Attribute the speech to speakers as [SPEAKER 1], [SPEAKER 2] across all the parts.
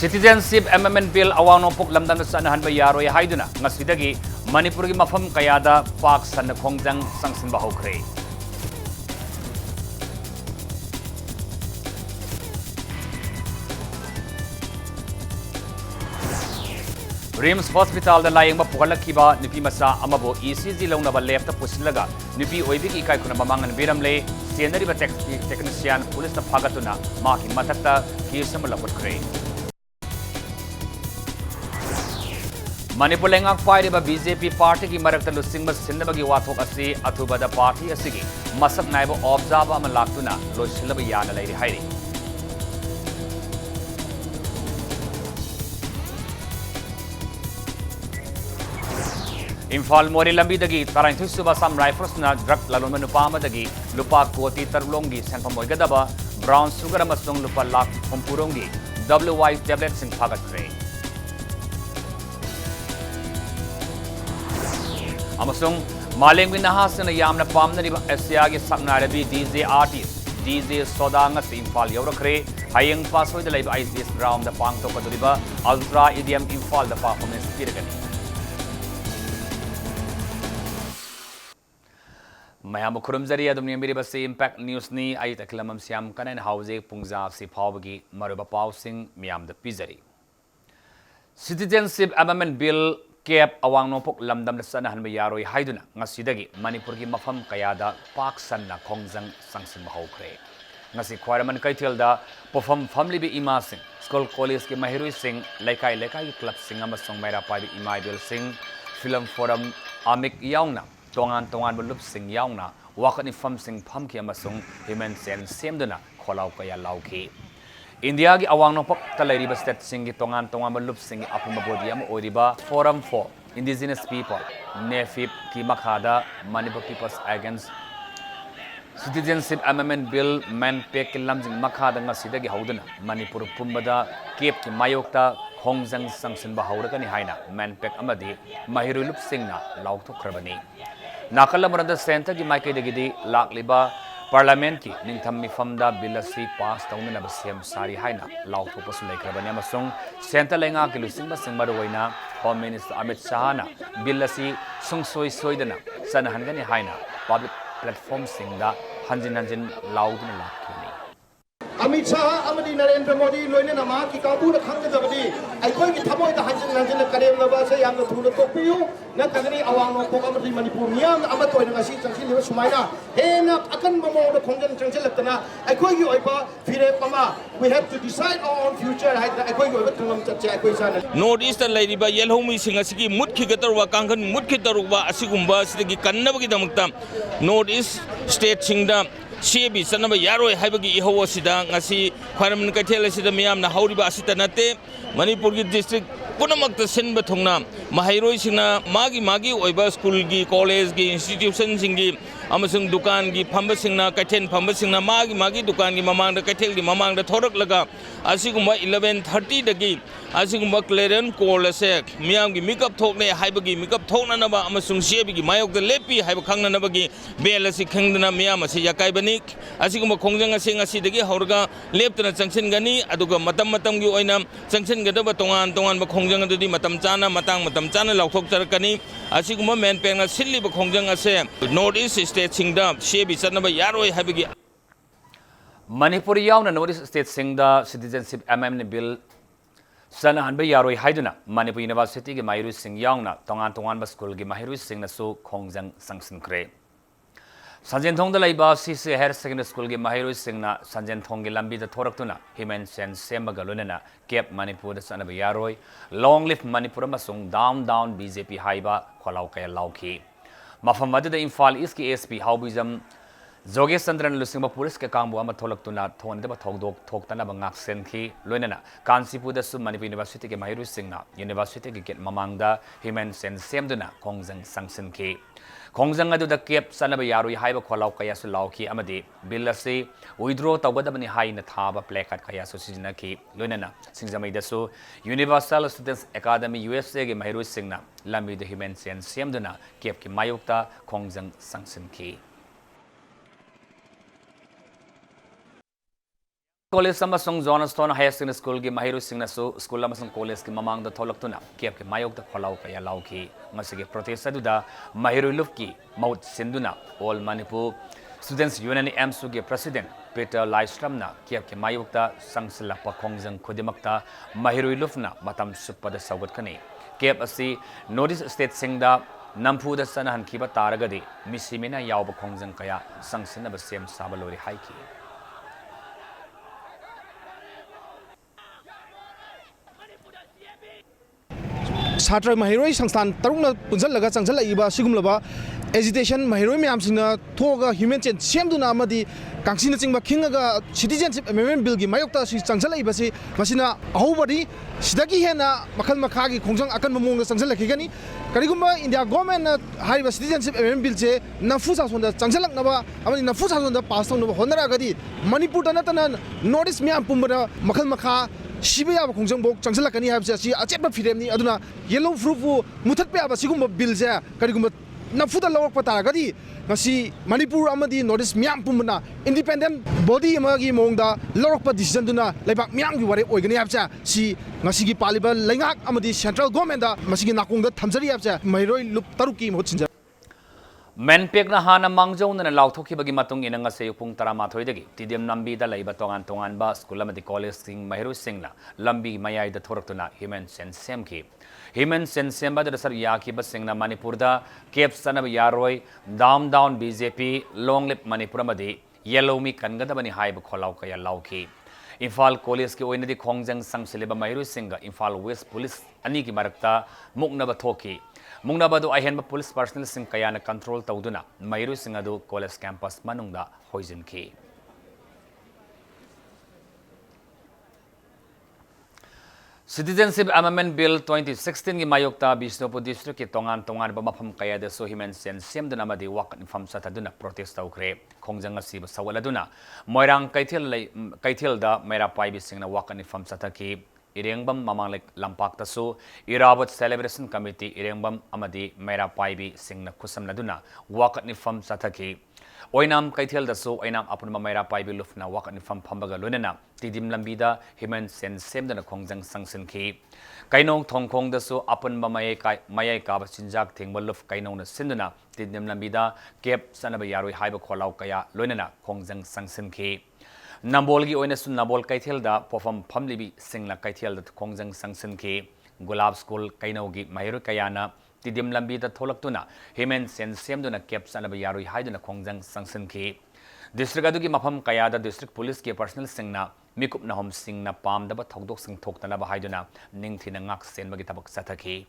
[SPEAKER 1] Citizenship Amendment Bill awang nopok lamdam na sanahan ba yaroi haiduna ngasidagi Manipur gi mafam kayada pak san khongjang sangsin ba hokre. Rims Hospital da layang ba pukalakkiba nupi masa amabo ECG launa ba left pusilaga nupi oibiki kai kuna mamangan biramle scenery ba technician police na phagatuna maki matakta kisam lapotkhre. Manipur lengak pai ba BJP party ki marakta lusingba sinnabagi wathok asi athubada party asigi masak naibo observe ama laktuna losilaba yana leiri hairi. Imphal Mori lambi dagi tarainthu suba sam rifles na drug lalon manupama dagi lupa koti tarlongi senpamoy gadaba brown sugar amasung lupa lak pompurongi WY tablet sing phagat kre. Amasung maleng binahas na yamna pamna riba Asia gi sakna rabi DJ artist DJ Sodanga si Imphal yawrakre hayeng pasoy da laiba ICS ground da pang to kaduriba ultra EDM Imphal da performance pirgani. Mayam kurumzari adum niambiri basi impact news ni ay taklamam siam kanan hause pungza si phawgi maruba pausing miam da pizari. Citizenship Amendment Bill Kep awang nopok lamdam na sanahan ba yaroi haiduna ngasidagi Manipur gi mafam kayada pak san na khongjang sangsin mahokre. Ngasi khwaraman kaithel da pofam family bi ima sing school college ki mahirui sing laikai club sing amasong maira pai bi ima bil sing film forum amik yaungna tongan balup sing yaungna wakani fam sing pham ki amasong himen sen semduna kholau kaya lauki. India gi awang nopok talai riba state sing gi tongan balup sing apuma bodiam oriba forum for indigenous people nefip ki makhada Manipur peoples against citizenship amendment bill man pek lamjing makhada ngasidagi hauduna Manipur pumbada kep ki mayokta khongjang sangsin ba haurakani haina man pek amadi mahirulup singna laukthokrabani. Nakala maranda center ki maike degidi lakliba Parliament ki ningtham mifamda bilasi pass tauna na basem sari haina lautho pasu laikrabani amasung center lenga ki lusingba singmaru waina Home Minister Amit Shah na bilasi sungsoi soidana sanahangani haina public platform singda hanjin lauduna lakini.
[SPEAKER 2] Amit Shah amadi Narendra Modi loine nama ki kabu na khang jabadi ai koi ki thamoi da hanjin karem laba se yam thuna topiyu na kagani awang no pok amadi Manipur miyam ama toy na ngasi changsil le sumaina hena akan mamo da khongjang changsil latana ai koi gi oiba fire pama we have to decide our own future ai koi gi oiba tungam chache ai koi sana
[SPEAKER 3] North East lairi ba yelhomi singasigi mutkhi gatarwa kangkan mutkhi tarwa asigumba sidagi kannabagi damakta North East state singda Shebi sanaba yaroi haibagi ihawa sida ngasi khwaram kaithel sida miyam na hauriba asita nate Manipur gi district punamakta senba thongna mahairoi singna magi oiba school gi college gi institution singi amasung dukan gi phamba singna kaithen phamba singna magi dukan gi mamang da kaithel gi mamang da thorak laga asigumba 11:30 dagi asigumba clearance call ase miyam gi makeup thokne haibagi makeup thokna naba amasung shebi gi mayok da lepi haiba khangna nabagi bel asi khangdana miyam asi yakai bani asigumba khongjang ase ngasi dagi haurga leptana changsin gani aduga matam gi oina changsin gadaba tongan ba khongjang adudi matam chana lauthok tarakani asigumba men pengna silli ba khongjang ase North East state singda shebi chanaba yaroi habigi
[SPEAKER 1] Manipur yauna North East state singda citizenship amendment bill sanahan ba yaroi haiduna Manipur University gi mahiru sing yauna tongan ba school gi mahiru sing na su khongjang sangsin kre. Sanjen thong da laiba CC Higher Secondary School gi mahiru singna sanjen thong gi lambi da thoraktuna himen sen sembaga lunena kep Manipur da sanaba yaroi long live Manipur amasung down BJP haiba kholau kaya lauki mafam da Imphal East ki SP haubizam Zoge Sandran lusingba police ke kangbu ama tholaktuna thonde ba thoktana ba ngak sen khi loinana Kansipu da su Manipur University ke mahiru singna university ki get mamangda himen sen semduna khongjang sangsin khi khongjang adu da kep sanaba yaroi haiba kholau kaya su lauki amadi bill ase withdraw tawgadabani haina thaba placard kaya su sijna ki loinana singjamai da su Universal Students Academy USA ge mahiru singna lambi da himen sen semduna kep ki mayukta khongjang sangsin khi College amasung Johnstone High Secondary School gi mahiru singnasu school amasung college ki mamang da tholaktuna kep ki mayok da kholau kaya lauki ngasigi protest aduda mahiru lufki maut sinduna all Manipur Students Union MSU gi president Peter Lystramna kep ki mayok da sangsila pakhongjang khudimakta mahiru lufna matam supada saugat kani kep asi notice state singda nampu da sanahan kiba taragadi misimina yawba khongjang kaya sangsina ba sem sabalori haiki
[SPEAKER 4] Satra Mahiroi Sangstan Taruna Punzalaga Sangsala Iba Sigumlaba Agitation Mahiroi Miamsina Toga Human Chen Siamduna Amadi Kangsina Chingba Kingaga Citizenship Amendment Bill gi Mayokta si Sangsala Ibasi Masina Ahubadi Sidaki Hena Makal Makagi Kongsang akan memunga Sangsala Kigani Karigumba India government Haiba Citizenship Amendment Bill che Nafusa Sonda Sangsalak Naba Amadi Nafusa Sonda Pasong Naba Honara Gadi Manipur Tanatanan Notice Miam Pumbara Makal Maka Shibaya Kongsang Sangsalakani Habsa si Acheba Firemni Aduna Yellow Frufu Mutatpia Sigumba Bilza Karigumba Nafuta Lawak Patagadi Masi Manipur Amadi Notice Miam Pumana Independent Body Amagi Monda Lawak decision Duna Lebak Miam Wari Organi Habsa si Masigi Paliba Lengak Amadi Central Government Masigi Nakung Tamsari Habsa Mairoi Lup Taruki Motsinja
[SPEAKER 1] Manipur na hana mangjaw na nalawthoki bagi matong ina nga sa yupong taramathoy dagi tidim lambi da laiba tongan ba school amadi college sing mahiru sing na lambi mayay da thorakto na himen sen semki himen sen semba da sar yaki ba sing na Manipur da kep sana ba yaroy down BJP long lip Manipur amadi yellow mi kangada bani hai ba kholaw kaya lawki Imphal college ki oinadi khongjang sangsileba mahiru singa Imphal West police ani ki marakta mukna ba thoki Mungnabado ahenba police personnel sing kaya na control tauduna mayru singadu college campus manungda hoizin ki Citizenship Amendment Bill 2016 gi mayokta Bisnupur district ki tongan ba mafam kaya de so himen sen semduna madi wak infam sataduna protest taukre khongjang asiba sawaladuna moirang kaithil da mera pai bisingna wak infam sataki Irengbam mamang lampak tasu Irabot Celebration Committee Irengbam amadi Mera Paibi Singna Kusam Naduna Wakat ni Fam Sataki Oinam Kaithel dasu Oinam Apun Mera Paibi Lufna Wakat ni Fam Pambaga Lunena Tidim Lambida Himen Sen Semdana Kongjang Sangsin Ki Kainong Tongkong dasu Apun Mayay Kaba Sinjak Tingba Luf Kainong na Sinduna Tidim Lambida Kep Sanaba Yaroi Haiba Kolau Kaya Lunena Kongjang Sangsin Ki Nambolgi oinasun Nambol Kaithilda pofam pamlibi singla Kaithilda Kongjang Sangsin ki Gulab School Kainogi Mahiru Kayana Tidim Lambida Tholaktuna Himen Sen Semduna Kep Sanaba Yaroi Haiduna Kongjang Sangsin ki District adugi mafam kayada district police ki personal singna mikup na hom singna pam daba thokdok sing thoktana ba haiduna ningthina ngak sen bagi tabak sathaki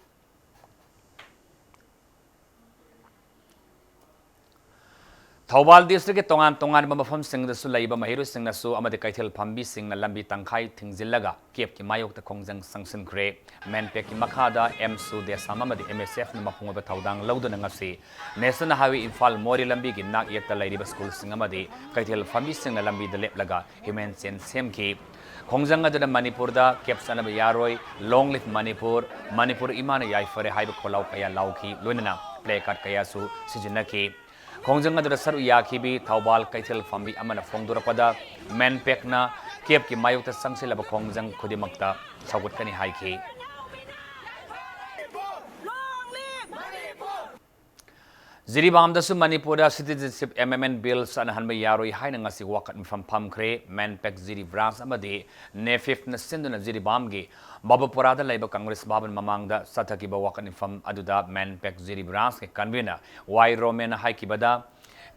[SPEAKER 1] Thawbal district ke tongan mafam sing da su laiba mahiru sing na su amade kaithel phambi sing na lambi tangkhai thingzillaga kep ki mayok ta khongjang sangsin kre menpe ki makhada MSU de samamadi MSF na mapunga ba thawdang lawduna ngasi national highway Imphal mori lambi gi nak yekta lairiba school sing amadi kaithel phambi sing na lambi da leplaga himen sen semki khongjang adana Manipur da kep sanaba yaroi long live Manipur imana yaifare haiba kholau kaya lauki loinana play card kaya su sijinaki Kongjang adara saru yakibi Thawbal Kaithel Fambi amana Fongdurapada Manpekna Kep ki mayokta sangsilaba Kongjang Kudimakta Sagutkani haiki Ziribamdasu Manipura Citizenship Amendment Bill sanahanba yaroi haina ngasi wakat mfam pamkre Manpek Ziri Branch amadi nefif na sinduna Ziribamgi Babapurada laiba Congress Baban mamangda satakiba wakat mfam aduda Manpek Ziri Branch ke convener Y Roman haikibada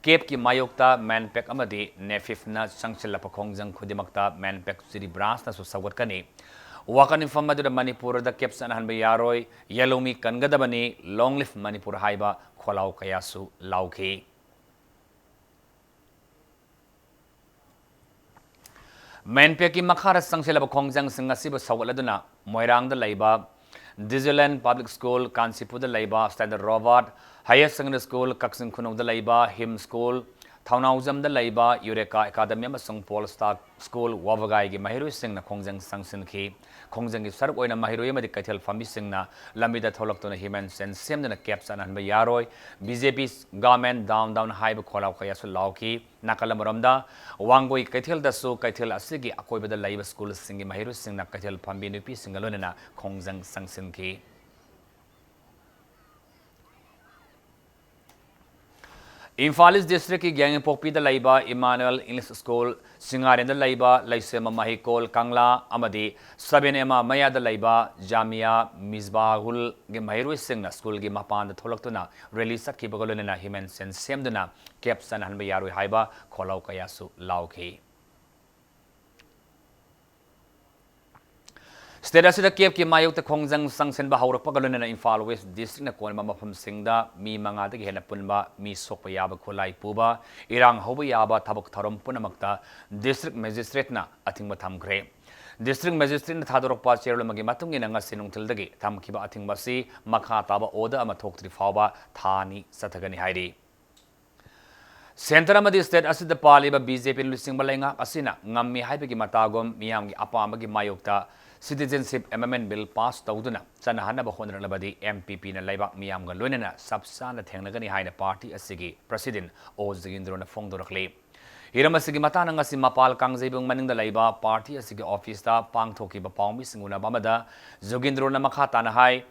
[SPEAKER 1] Kep ki mayokta Manpek amadi nefif na sangsilapa Kongjang Kudimakta Manpek Ziri Branch na susawatkani Wakan infam madura Manipur da kep sanahan bayaroi yellow mi kangadabani long live Manipur haiba kholau kayasu lauki Manpe ki makhara sangsilaba Kongjang singasiba sawaladuna moirang da laiba Digiland Public School Kansipu da laiba Standard Robert Higher Secondary School Kaksing Kunong da laiba Him School Thaunawjamda leiba Eureka Academy amasung Paul Star School Wavagai gi mahiroi singna khongjang sangsinki khongjang gi saruk oina mahiroi amadi kaithel fambi singna lamida tholaktuna human sense semdana caption anba yaroi BJP government down haiba kholau khaya su lauki nakalamaromda wangoi kaithel da su kaithel asigi akoibada leiba school singi mahiroi singna kaithel fambi nupi singalonena khongjang sangsinki Imphal District ki Gangpokpi da laiba Emmanuel English School Singarin da laiba Laisema Mahikol Kangla amadi Sabenema Maya da laiba Jamia Misbahul ge Mahirui Singna School gi mapan da tholaktuna release ki bagolena human sense semduna caption hanba yarui haiba kholau kayasu lauki State asida Cape ki mayok ta khongjang sangsen ba haurak pagalona Imphal West District na kon mafam singda mi manga ta hena punba mi sokpa yaba kholai puba irang hoba yaba thabak tharom punamakta district magistrate na athingba thamgre district magistrate na thadorok pa cherlo magi matungi na nga sinungthildagi thamkiba athingba si makha taba oda ama thoktri fawba thani sathagani hairi Center amadi state asida paliba BJP lusing balenga asina ngammi haibagi matagom miyamgi apamagi mayokta Citizenship Amendment Bill pass tawduna chanahana ba khonra labadi MPP na laibak miyam ga loinana sabsana thengnagani haina party asigi president O Jogindro na phongdorakle hiramasigi matana ngasi mapal kangjebung maningda laiba party asigi office ta pangthoki ba pawmi singuna bamada Jogindro na makha tana hai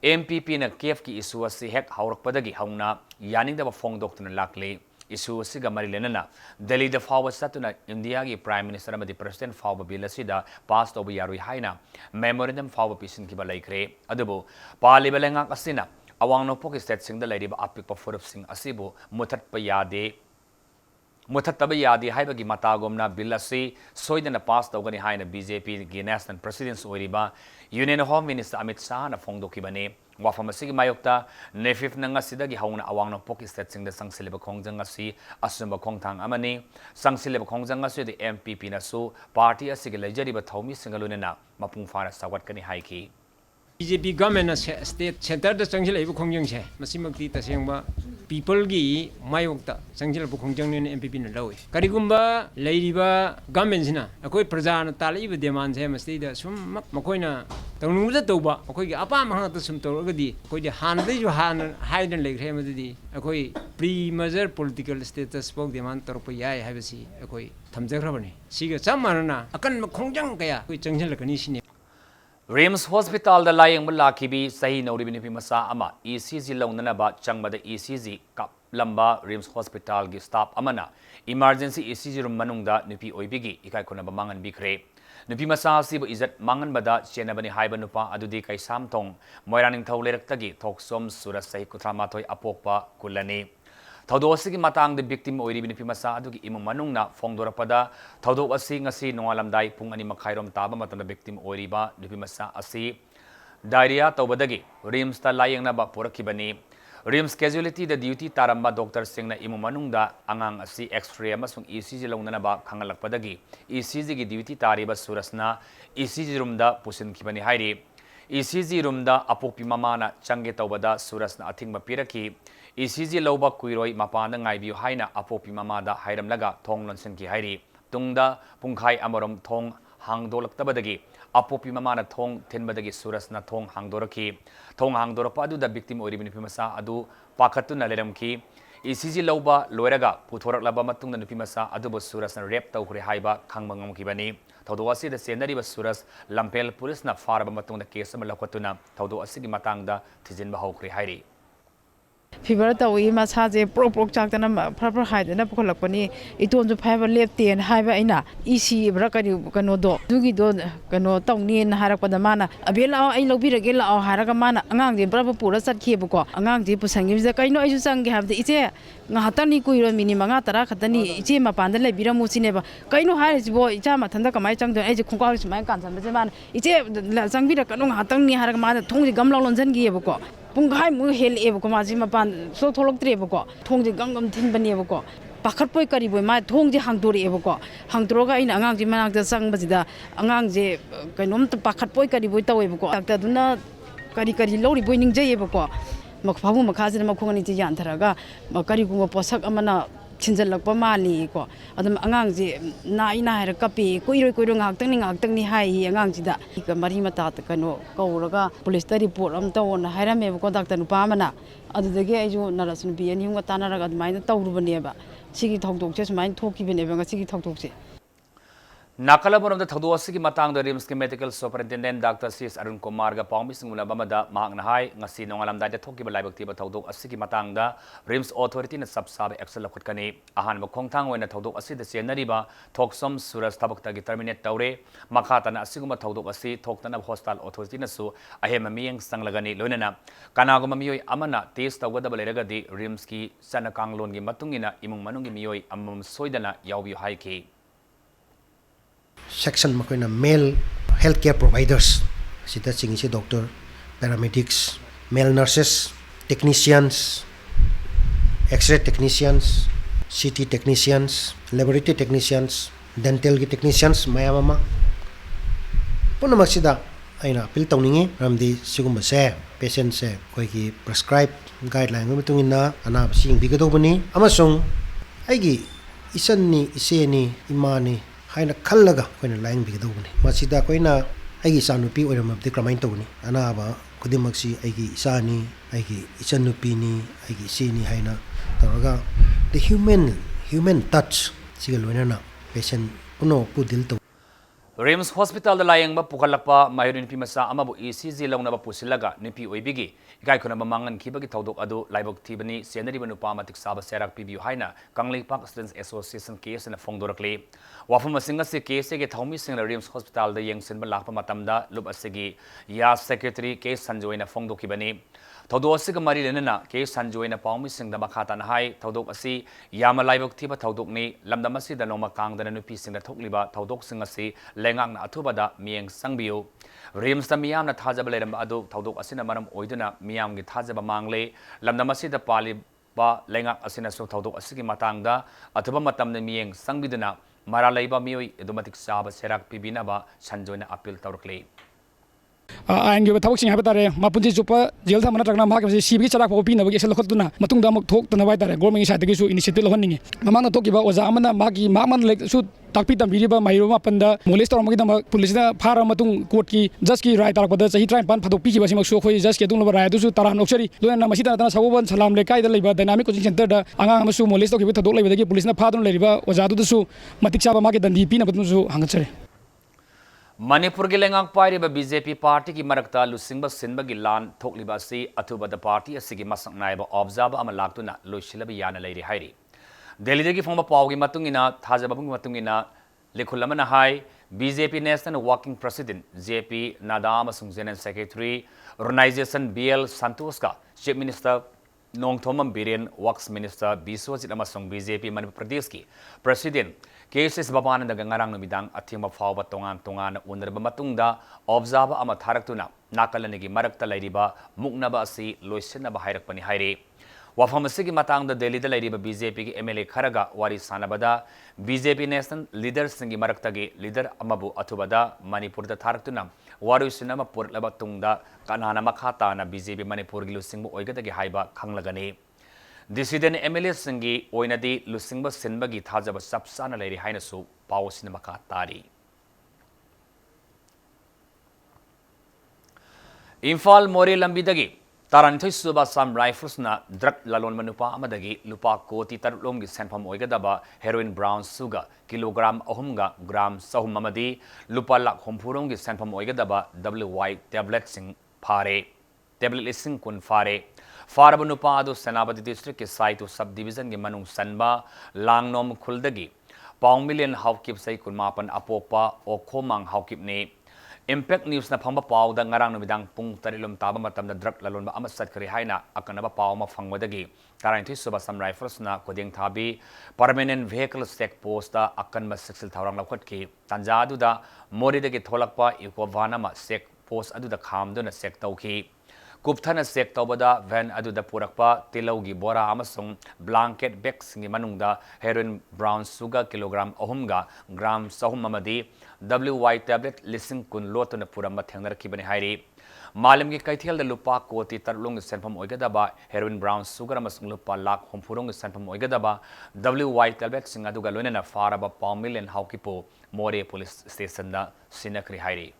[SPEAKER 1] MPP na KF ki issue asi hek haurakpadagi hauna yaningda ba phongdoktuna lakle issue asiga marilenana Delhi da fawa satuna India gi Prime Minister amadi President fawa bill asida pass toba yarui haina memorandum fawa pisin ki balaikre adubu pali balenga asina awangno pok state sing da lady ba apik pa forup sing asibu muthat pa yade muthataba yadi haibagi matagomna bill asi soidana pass togani haina BJP gi national president oiriba Union Home Minister Amit Shah na phongdoki bane wafam asigi mayokta nefif nanga sidagi hauna awangno pok state sing da sangsileba khongjang asi asumba khongthang amani sangsileba khongjang asi de MPP na su party asigi lejari ba thomi singalunena mapung fara sawat kani haiki
[SPEAKER 5] BJP government state center da changil ibu khongjang che masimakti tasengba people gi mayokta changil bu khongjang ne MPP na lawi karigumba leiriba government sina akoi praja na taliba demand che masti da sum makoina tawnu da tawba akoi gi apa ma ta sum tawragadi akoi di han dai ju han haidan legre madidi akoi pre major political status pok demand torpa yai habisi akoi thamjagrabani siga chamarna akan khongjang kaya akoi changjil kani sini
[SPEAKER 1] Rims Hospital da layang malakibi sahi nauri binipi masa ama ECG launana ba changbada ECG kap lamba Rims Hospital gi staff amana emergency ECG room manungda nupi oibigi ikai khona ba mangan bikre nupi masa sibu izat mangan bada chenabani haiba nupa adudi kai samtong moiraning thaulerak thoksom surat sahi kuthamathoi apokpa kulani Thaudosigi matang the victim oiri binipi masa adugi imu manungna phongdorapada thaudok asi ngasi nongalamdai pung ani makhairom taba matanda victim oiri ba nupi masa asi diarrhea tawbadagi Rims ta layangna ba porakibani Rims casualty the duty taramba doctor singna imu manungda angang asi x-ray amasung ECG launana ba khangalakpadagi ECG gi duty tariba surasna ECG room da pusin khibani hairi ECG room da apokpi mamana change tawbada surasna athingba piraki ECG lauba kuiroi mapana ngaibiu haina apopi mamada hairamlaga thong lonsen ki hairi tungda pungkhai amarom thong hangdolaktabadagi apopi mamana thong thenbadagi surasna thong hangdoraki thong hangdorapa adu da victim oribini pimasa adu pakhatuna leramki ECG lauba loiraga puthoraklaba matungda nupimasa adu surasna rep tawhre haiba khangmangam kibani thaudo asi da senari suras lampel police na faraba matungda case ama lakhatuna thaudo asigi matangda thijinba haukhre hairi
[SPEAKER 6] Fever tawi massage pro chakana proper height na pokolakpani iton ju fiber left ten haiba ina ec brakani kano do dugi do kano tawni na harakpada mana abela ai lobirage la haraga mana angang je proper pura satkhe ko angang je pusangi je kaino ai ju changi habde iche ngahatani kuiro mini manga tara khatani iche mapanda le biramu sineba kaino hai jibo icha mathanda kamai changdo ai je khungka smai kan san je mana iche changbira kano ngahatangni haraga mana thongji gamla lonjan gi ko Punghai mu hel eboko maji mapan so tholok treboko thongji gangam thinbani eboko pakhatpoi kariboi ma thongji hangdori eboko hangdroga ina angang ji manakta changbajida angang je kainom ta pakhatpoi kariboi taweboko akta duna kari lori boi ningjai eboko makphabu makhajina makhongani ji yantharaga kari gu posak amana ꯊꯤꯟꯖꯜꯂꯛꯄ ꯃꯥꯜꯂꯤꯀꯣ ꯑꯗꯨꯝ ꯑꯉꯥꯡꯁꯦ ꯅꯥꯏꯅ ꯍꯥꯏꯔ ꯀꯞꯄꯤ ꯀꯨꯏꯔꯣꯏ ꯉꯥꯛꯇꯪꯅꯤ ꯍꯥꯏꯌꯦ ꯑꯉꯥꯡꯁꯤꯗ ꯃꯔꯤ ꯃꯇꯥ ꯀꯩꯅꯣ ꯀꯧꯔꯒ ꯄꯨꯂꯤꯁꯇ ꯔꯤꯄꯣꯔꯠ ꯑꯃ ꯇꯧꯑꯣꯅ ꯍꯥꯏꯔꯝꯃꯦꯕꯀꯣ ꯗꯥꯛꯇꯔ ꯅꯨꯄꯥ ꯑꯃꯅ ꯑꯗꯨꯗꯒꯤ ꯑꯩꯁꯨ ꯅꯔꯁ ꯅꯨꯄꯤ ꯑꯅꯤ ꯑꯍꯨꯝꯒ ꯇꯥꯟꯅꯔꯒ ꯑꯗꯨꯃꯥꯏꯅ ꯇꯧꯔꯨꯕꯅꯦꯕ ꯁꯤꯒꯤ ꯊꯧꯗꯣꯛꯁꯦ ꯁꯨꯃꯥꯏꯅ ꯊꯣꯛꯈꯤꯕꯅꯦꯕ ꯉꯁꯤꯒꯤ ꯊꯧꯗꯣꯛꯁꯦ
[SPEAKER 1] ꯅꯥꯀꯜꯂꯕꯔꯣꯝꯗ ꯊꯧꯗꯣꯛ ꯑꯁꯤꯒꯤ ꯃꯇꯥꯡꯗ ꯔꯤꯝꯁꯀꯤ ꯃꯦꯗꯤꯀꯦꯜ ꯁꯨꯄꯔꯤꯟꯇꯦꯟꯗꯦꯟꯠ ꯗꯥꯛꯇꯔ ꯁꯤꯁ ꯑꯔꯨꯟ ꯀꯨꯃꯥꯔꯒ ꯄꯥꯎꯃꯤꯁꯤꯡ ꯎꯅꯕ ꯑꯃꯗ ꯃꯍꯥꯛꯅ ꯍꯥꯏ ꯉꯁꯤ ꯅꯣꯡꯉꯥꯜꯂꯝꯗꯥꯏꯗ ꯊꯣꯛꯈꯤꯕ ꯂꯥꯏꯕꯛ ꯊꯤꯕ ꯊꯧꯗꯣꯛ ꯑꯁꯤꯒꯤ ꯃꯇꯥꯡꯗ ꯔꯤꯝꯁ ꯑꯣꯊꯣꯔꯤꯇꯤꯅ ꯆꯞ ꯆꯥꯕ ꯑꯦꯛꯁꯟ ꯂꯧꯈꯠꯀꯅꯤ ꯑꯍꯥꯟꯕ ꯈꯣꯡꯊꯥꯡ ꯑꯣꯏꯅ ꯊꯧꯗꯣꯛ ꯑꯁꯤꯗ ꯆꯦꯟꯅꯔꯤꯕ ꯊꯣꯛꯁꯣꯝ ꯁꯨꯔꯖ ꯊꯕꯛꯇꯒꯤ ꯇꯔꯃꯤꯅꯦꯠ ꯇꯧꯔꯦ ꯃꯈꯥ ꯇꯥꯅ ꯑꯁꯤꯒꯨꯝꯕ ꯊꯧꯗꯣꯛ ꯑꯁꯤ ꯊꯣꯛꯇꯅꯕ ꯍꯣꯁꯄꯤꯇꯥꯜ ꯑꯣꯊꯣꯔꯤꯇꯤꯅꯁꯨ ꯑꯍꯦꯟꯕ ꯃꯤꯠꯌꯦꯡ ꯆꯪꯂꯒꯅꯤ ꯂꯣꯏꯅꯅ ꯀꯅꯥꯒꯨꯝꯕ ꯃꯤꯑꯣꯏ ꯑꯃꯅ ꯇꯦꯁ ꯇꯧꯒꯗꯕ ꯂꯩꯔꯒꯗꯤ ꯔꯤꯝꯁꯀꯤ ꯆꯠꯅ ꯀꯥꯡꯂꯣꯟꯒꯤ ꯃꯇꯨꯡꯏꯟꯅ ꯏꯃꯨꯡ ꯃꯅꯨꯡꯒꯤ ꯃꯤꯑꯣꯏ ꯑꯃꯃꯝ ꯁꯣꯏꯗꯅ ꯌꯥꯎꯕꯤꯌꯨ ꯍꯥꯏꯈꯤ
[SPEAKER 7] section makoina male healthcare providers sita chingisi doctor paramedics male nurses technicians x-ray technicians CT technicians laboratory technicians dental technicians mayamama punamak sida aina appeal tawningi ramdi sigumba se patient se koi ki prescribe guideline ma tungina ana sing bigadobani amasung aigi isanni iseni imani haina khallaga koina laing bigdobani masida koina aigi sanupi oiramabdi kramain tawni anaba kudimaksi aigi isani aigi ichanupi ni aigi sini haina taraga the human touch sigalwenana patient puno pudil to
[SPEAKER 1] RIMS ꯍꯣꯁꯄꯤꯇꯥꯜꯗ ꯂꯥꯌꯦꯡꯕ ꯄꯨꯈꯠꯂꯛꯄ ꯃꯍꯩꯔꯣꯏ ꯅꯨꯄꯤ ꯃꯆꯥ ꯑꯃꯕꯨ ECG ꯂꯧꯅꯕ ꯄꯨꯁꯤꯜꯂꯒ ꯅꯨꯄꯤ ꯑꯣꯏꯕꯤꯒꯤ ꯏꯀꯥꯏꯈꯨꯝꯅꯕ ꯃꯥꯡꯍꯟꯈꯤꯕꯒꯤ ꯊꯧꯗꯣꯛ ꯑꯗꯨ ꯂꯥꯏꯕꯛ ꯊꯤꯕꯅꯤ ꯆꯦꯟꯅꯔꯤꯕ ꯅꯨꯄꯥ ꯃꯇꯤꯛ ꯆꯥꯕ ꯆꯩꯔꯥꯛ ꯄꯤꯕꯤꯌꯨ ꯍꯥꯏꯅ ꯀꯪꯂꯩꯄꯥꯛ ꯁ꯭ꯇꯨꯗꯦꯟꯠꯁ ꯑꯦꯁꯣꯁꯤꯌꯦꯁꯟ ꯀꯦꯁꯅ ꯐꯣꯡꯗꯣꯔꯛꯂꯤ ꯋꯥꯐꯝ ꯑꯁꯤꯡ ꯑꯁꯤ ꯀꯦꯁꯒꯤ ꯊꯧꯃꯤꯁꯤꯡꯅ ꯔꯤꯝꯁ ꯍꯣꯁꯄꯤꯇꯥꯜꯗ ꯌꯦꯡꯁꯤꯟꯕ ꯂꯥꯛꯄ ꯃꯇꯝꯗ ꯂꯨꯞ ꯑꯁꯤꯒꯤ ꯌꯥ ꯁꯦꯀ꯭ꯔꯦꯇꯔꯤ ꯀꯦ ꯁꯟꯖꯣꯏꯅ ꯐꯣꯡꯗꯣꯛꯈꯤꯕꯅꯤ ꯊꯧꯗꯣꯛ ꯑꯁꯤꯒ ꯃꯔꯤ ꯂꯩꯅꯅ ꯀꯦ ꯁꯟꯖꯣꯏꯅ ꯄꯥꯎꯃꯤꯁꯤꯡꯗ ꯃꯈꯥ ꯇꯥꯅ ꯍꯥꯏ ꯊꯧꯗꯣꯛ ꯑꯁꯤ ꯌꯥꯝꯅ ꯂꯥꯏꯕꯛ ꯊꯤꯕ ꯊꯧꯗꯣꯛꯅꯤ ꯂꯝꯗꯝ ꯑꯁꯤꯗ ꯅꯣꯡꯃ ꯀꯥꯡꯗꯅ ꯅꯨꯄꯤꯁꯤꯡꯗ ꯊꯣꯛꯂꯤꯕ ꯊꯧꯗꯣꯛꯁꯤꯡ ꯑꯁꯤ ꯂꯩꯉꯥꯛꯅ ꯑꯊꯨꯕꯗ ꯃꯤꯠꯌꯦꯡ ꯆꯪꯕꯤꯌꯨ ꯔꯤꯝꯁꯇ ꯃꯤꯌꯥꯝꯅ ꯊꯥꯖꯕ ꯂꯩꯔꯝꯕ ꯑꯗꯨ ꯊꯧꯗꯣꯛ ꯑꯁꯤꯅ ꯃꯔꯝ ꯑꯣꯏꯗꯨꯅ ꯃꯤꯌꯥꯝꯒꯤ ꯊꯥꯖꯕ ꯃꯥꯡꯂꯦ ꯂꯝꯗꯝ ꯑꯁꯤꯗ ꯄꯥꯜꯂꯤꯕ ꯂꯩꯉꯥꯛ ꯑꯁꯤꯅꯁꯨ ꯊꯧꯗꯣꯛ ꯑꯁꯤꯒꯤ ꯃꯇꯥꯡꯗ ꯑꯊꯨꯕ ꯃꯇꯝꯗ ꯃꯤꯠꯌꯦꯡ ꯆꯪꯕꯤꯗꯨꯅ ꯃꯔꯥꯜ ꯂꯩꯕ ꯃꯤꯑꯣꯏ ꯑꯗꯨ ꯃꯇꯤꯛ ꯆꯥꯕ ꯆꯩꯔꯥꯛ ꯄꯤꯕꯤꯅꯕ ꯁꯟꯖꯣꯏꯅ ꯑꯄꯤꯜ ꯇꯧꯔꯛꯂꯤ
[SPEAKER 8] आयन की थबक है मपुंजी चुप जेल थम नगना सीबी चराक पीनबी एस लखना थोक्तनब गवर्नमेंट साइड इनिशिएटिव लहनिंगे ममांग थोकिबा ओजा माकू ताकि तमीब महीरो मापन मोलेस तौरम पुलिस फार कोर्ट की जज की राय तारपद चाही 53 फदोपी जज की राय तरा नौचरी लोना सवोबन सलाम लेकायद डायनामिक कोचिंग सेंटर आगाम मोलेस तौर थोड़ी पुलिस फादन ओजादू मतिक चाब मागे दंडी पीनबू हंगचरे
[SPEAKER 1] मणिपुर की लेंगांग पाइरिबा बीजेपी पार्टी की मरकता लुसिंगबा सिनबगी लान थोकलिबा असि अथुबदा पार्टी असिगी मसक नायबा ऑब्जर्व अमा लाक्तुना लोइसिलबा याना लैरि हाइरि दिल्लीदगी फोंबा पावगी मतुंगिना थाजबाबुंगी मतुंगिना लिखुल अमना हाई BJP national working president JP Nadda अमसुंग general secretary organisation BL Santhosh का chief minister Nongthombam Biren works minister Biswajit अमसुंग बीजेपी मणिपुर प्रदेश की प्रेसिडेंट केसेस बाबानंद गंगारांग नुमिदांग अथिंग फावबा तोंगान तोंगान उनरबा मतुंगदा ऑब्जर्व अमा थारक्तुना नाकलनिगी मरक्ता लैरिबा मुक्नबा असि लोइसिनबा हाइरकपनि हाइरे वाफम असिगी मतांगदा दिल्लीदा लैरिबा बीजेपी की एमएलए खरगा वारी सानबदा बीजेपी नेशनल लीडर सिंगी मरक्तगी लीडर अमबु अथुबदा मणिपुरदा थारक्तुना वारुसिनबा पुरलबा तुंगदा कनाना मखाताना बीजेपी मणिपुर गी लुसिंगबु ओइगदगी हाइबा खंगलगनी डिसिडेंट एमएलए सिंगी ओइनदी लुसिंगबा सिनबगी थाजबा सबसाना लैरि हाइनसु पावसिन मखा तारी इम्फाल मोरे लंबीदगी तारानिथोई सुबा साम राइफल्सना ड्रग ललोन मनुपा अमदगी लुपा कोटी तरुलोमगी सेनफम ओइगदबा हेरोइन ब्राउन सुगा किलोग्राम अहुमगा ग्राम सहुम अमदी लुपा लाख हुमफुरोंगी सेनफम ओइगदबा WY टैबलेट सिंग फारे टैबलेट लिसिंग कुन फारे फारब नुपा अदु सेनापति डिस्ट्रिक्ट के साइटु सब डिवीजन के मनुंग सनबा लांगनोम खुलदगी पाउंग मिलियन हाउकिप सै कुनमापन अपोपा ओखोमांग हाउकिपने इम्पैक्ट न्यूज़ न फंबा पाउदा ngarang numitang pung tarilom taba matamda drug lalonba ama satkari haina akanaba pauma fangwadagi taranthi suba sam rifles na koding thabi permanent vehicle check post da akanba sexil thawrang lakhotki tanjadu da moridagi tholakpa ekovana ma check post adu da khamduna check tawki कुपथन check तौबदा van अदुदा पुरकपा तिलौगी बोरा अमसुंग blanket bag सिंगी मनुंगदा heroin brown sugar kilogram अहुमगा ग्राम सहुम अमदी WY टैबलेट लिसिंग कुन लोतन पुरम थेंगरखिबने हाइरि मालम की कैथेल लुपा कोटी तरलुंग सेंफम ओइगदबा हेरोइन ब्राउन सुगर अमसुंग लुपा लाख हुमफुरुंग सेंफम ओइगदबा WY टेलबेट सिंग अदुगा लोइनना फारबा पाउमिल एंड हाउकिपो मोरे पुलिस स्टेशन दा सिनखरि हाइरी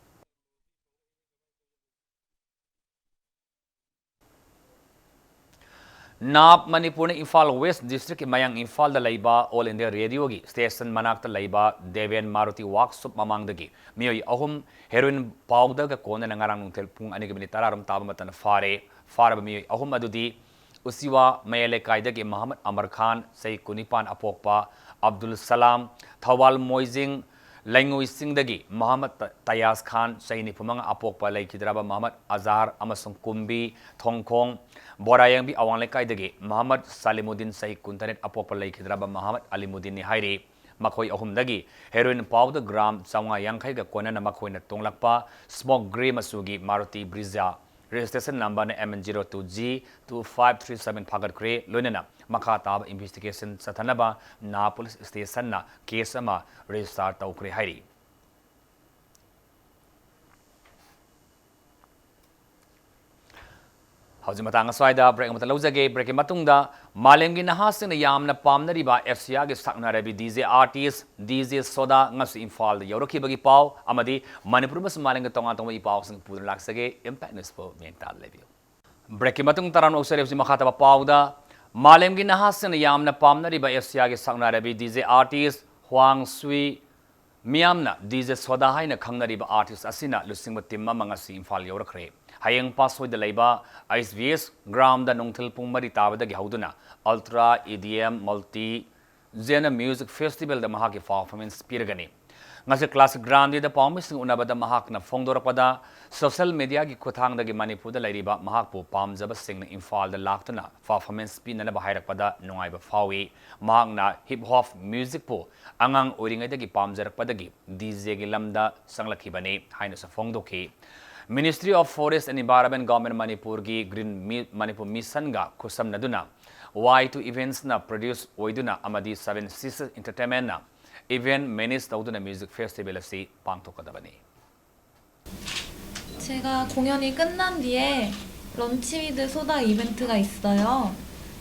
[SPEAKER 1] नाप मणिपुर इम्फाल वेस्ट डिस्ट्रिक्ट की मयंग इम्फाल दा लैबा ऑल इंडिया रेडियो की स्टेशन मनाक्ता लैबा देवेन मारुति वर्कशॉप ममांगदगी मियोई अहुम हेरोइन पाउदगा कोने नंगारांग नुंथेल पुंग अनिग मिनिट 10 ताबा मतन फारब मियोई अहुम अदुदी उसिवा मयले कायदगी मोहम्मद अमर खान सई कुनिपान अपोकपा अब्दुल सलाम थवाल मोइजिंग लैंगुई सिंगदगी मोहम्मद तयास खान सई निफुमंग अपोकपा लैखिद्राबा मोहम्मद अजार अमसुंग कुंबी थोंगखोंग बोरायंग भी अवांग लेकायदगी मोहम्मद सलीमुद्दीन सई कुंतरेट अपोकपा लैखिद्राबा मोहम्मद अलीमुद्दीन नि हाइरी मखोई अहुमदगी हेरोइन पाउद ग्राम 450 गा कोनना मखोइना तोंगलकपा स्मोक ग्रे मसुगी Maruti Brezza registration number MN02G 2537 फागतख्रे लोइनना मखा ताब इन्वेस्टिगेशन सथनबा ना पुलिस स्टेशन ना केस अमा रजिस्टर तौख्रे हाइरी हौजिक मतंग स्वाइदा ब्रेक मत लौजगे ब्रेक मतुंगदा मालेमगी नहासिंग यामना पामनरिबा एफसीआ गे saknarabi DJ artist DJ Soda ngasi Imphal da yorokibagi paw amadi Manipur mas malenga tonga tonga ipaw sing pudun laksage impact news po mental level break matung taran osere si makhata paw da malemgi nahasing yamna pamnariba एफसीआ गे saknarabi DJ artist Huang Sui मियामना DJ Soda haina khangnariba artist asina lusingba timma mangasi Imphal yorokre hayang pasoi da leiba ISVS gram da nongthil pung mari tabada gi hauduna ultra EDM multi genre music festival da mahaki performance pirgani ngase classic grand da pawmising unabada mahakna phongdorapada social media gi khuthang da gi Manipur da leiriba mahakpu pamjaba singna Imphal da laktuna performance pinana bahairakpada nungaiba fawi mahakna hip hop music po angang oringai da gi pamjarakpada gi DJ gi lamda sanglakibani haina sa phongdoki Ministry of Forest and Environment Government Manipur gi Green Manipur Mission ga kusam naduna Y2 events na produce oiduna amadi 7 Sisters Entertainment na event manage tawduna music festival asi pangtokadabani.
[SPEAKER 9] 제가 공연이 끝난 뒤에 런치 위드 소다 이벤트가 있어요.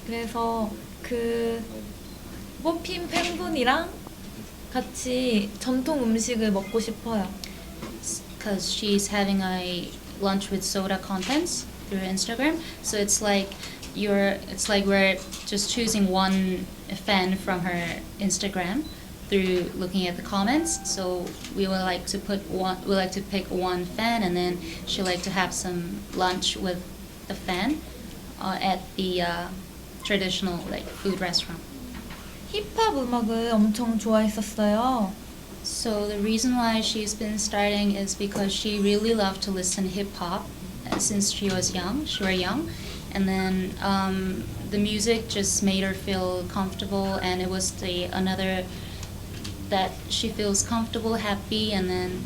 [SPEAKER 9] 그래서 그 뽑힌 팬분이랑 같이 전통 음식을 먹고 싶어요.
[SPEAKER 10] Because she's having a lunch with soda contents through Instagram, so it's like we're just choosing one fan from her Instagram through looking at the comments. So we would like to pick one fan, and then she'd like to have some lunch with the fan at the traditional like food restaurant.
[SPEAKER 9] 힙합 음악을 엄청 좋아했었어요.
[SPEAKER 10] So the reason why she's been starting is because she really loved to listen hip hop since she was young. And then the music just made her feel comfortable, and it was another that she feels comfortable, happy, and then.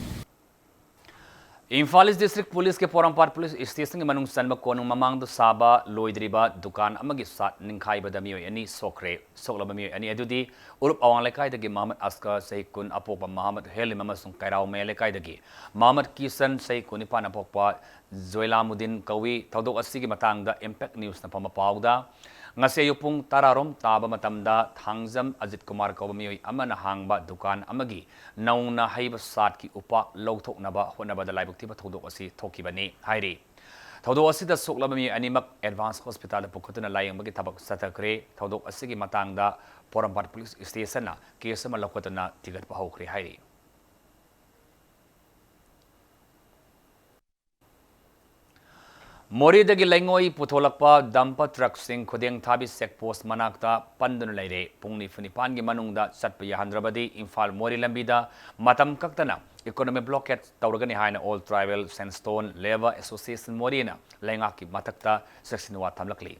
[SPEAKER 1] Imphal District Police ke Porampar Police Station ke manung sanba konung mamang do saba loidriba dukan amagi sat ningkai badami ani sokre soklabami ani adudi urup awang lekai dagi Muhammad Askar Saikun apokpa Muhammad Helim amasung kairau me lekai dagi Muhammad Kisan Saikun ipan apokpa Zoilamuddin kawi thodok asigi matang da Impact News na pamapawda ngase yupung tararom taba matamda thangjam Ajit Kumar kawami amana hangba dukan amagi nauna haiba sat ki upa lawthok naba honaba da laibuk tiba thodok asi thokibani hairi thodok asi da soklabami animak advanced hospital da pukutuna layang bagi tabak satakre thodok asigi matangda Porampar Police Station na kesama lokotana tigat pahokre hairi Moridagi Langoi Putolakpa Dampa Truck Sing Kodeng Tabi Sek Post Manakta Pandun Laire Pungni Funipangi Manungda Satpaya Handrabadi Imphal Mori Lambida Matam Kaktana Economic Blockade Tauragani Haina Old Tribal Sandstone Labor Association Morina Langaki Matakta Sexinua Tamlakli